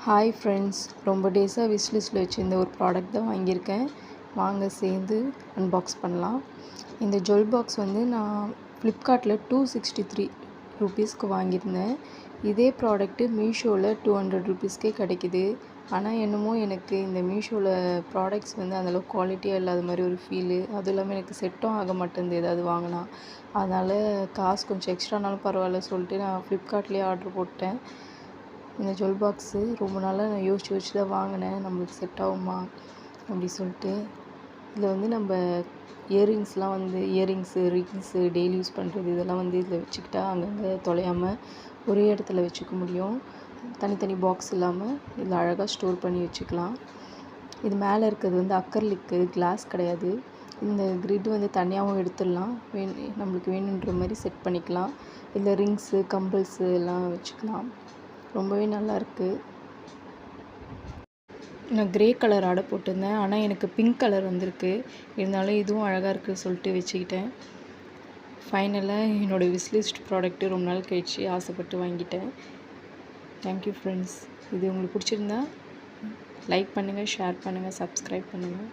Hi friends, ரொம்ப டேஸாக விஷ்லிஸ்ட்டில் வச்சுருந்த ஒரு ப்ராடக்ட் தான் வாங்கியிருக்கேன். வாங்க சேர்ந்து அன்பாக்ஸ் பண்ணலாம். இந்த ஜுவல் பாக்ஸ் வந்து நான் ஃப்ளிப்கார்ட்டில் 263 ரூபீஸ்க்கு வாங்கியிருந்தேன். இதே ப்ராடக்ட்டு மீஷோவில் 200 ரூபீஸ்க்கே கிடைக்கிது. ஆனால் என்னமோ எனக்கு இந்த மீஷோவில் ப்ராடக்ட்ஸ் வந்து அந்தளவுக்கு குவாலிட்டியாக இல்லாத மாதிரி ஒரு ஃபீலு. அதுவும் இல்லாமல் எனக்கு செட்டும் ஆக மாட்டேங்குது ஏதாவது வாங்கினா. அதனால் காசு கொஞ்சம் எக்ஸ்ட்ரானாலும் பரவாயில்ல சொல்லிட்டு நான் ஃப்ளிப்கார்ட்லேயே ஆர்டர் போட்டேன். இந்த ஜுவல் பாக்ஸு ரொம்ப நாளாக நான் யோசிச்சு தான் வாங்கினேன், நம்மளுக்கு செட் ஆகுமா அப்படி சொல்லிட்டு. இதில் வந்து நம்ம இயரிங்ஸ்லாம் வந்து இயரிங்ஸு, ரிங்ஸு, டெய்லி யூஸ் பண்ணுறது இதெல்லாம் வந்து இதில் வச்சுக்கிட்டா அங்கங்கே தொலையாமல் ஒரே இடத்துல வச்சுக்க முடியும். தனித்தனி பாக்ஸ் இல்லாமல் இதில் அழகாக ஸ்டோர் பண்ணி வச்சுக்கலாம். இது மேலே இருக்கிறது வந்து அக்கர்லிக்கு, கிளாஸ் கிடையாது. இந்த கிரிட் வந்து தனியாகவும் எடுத்துடலாம், நம்மளுக்கு வேணுன்ற மாதிரி செட் பண்ணிக்கலாம். இதில் ரிங்ஸு, கம்பல்ஸு எல்லாம் வச்சுக்கலாம். ரொம்பவே நல்லாயிருக்கு. நான் க்ரே கலர் ஆர்டர் போட்டிருந்தேன், ஆனால் எனக்கு பிங்க் கலர் வந்திருக்கு. இருந்தாலும் இதுவும் அழகாக இருக்குது சொல்லிட்டு வச்சுக்கிட்டேன். ஃபைனலாக என்னோடய விஷ்லிஸ்ட் ப்ராடக்ட்டு ரொம்ப நாள் கழிச்சு ஆசைப்பட்டு வாங்கிட்டேன். Thank you friends. இது உங்களுக்கு பிடிச்சிருந்தா லைக் பண்ணுங்கள், ஷேர் பண்ணுங்கள், சப்ஸ்கிரைப் பண்ணுங்கள்.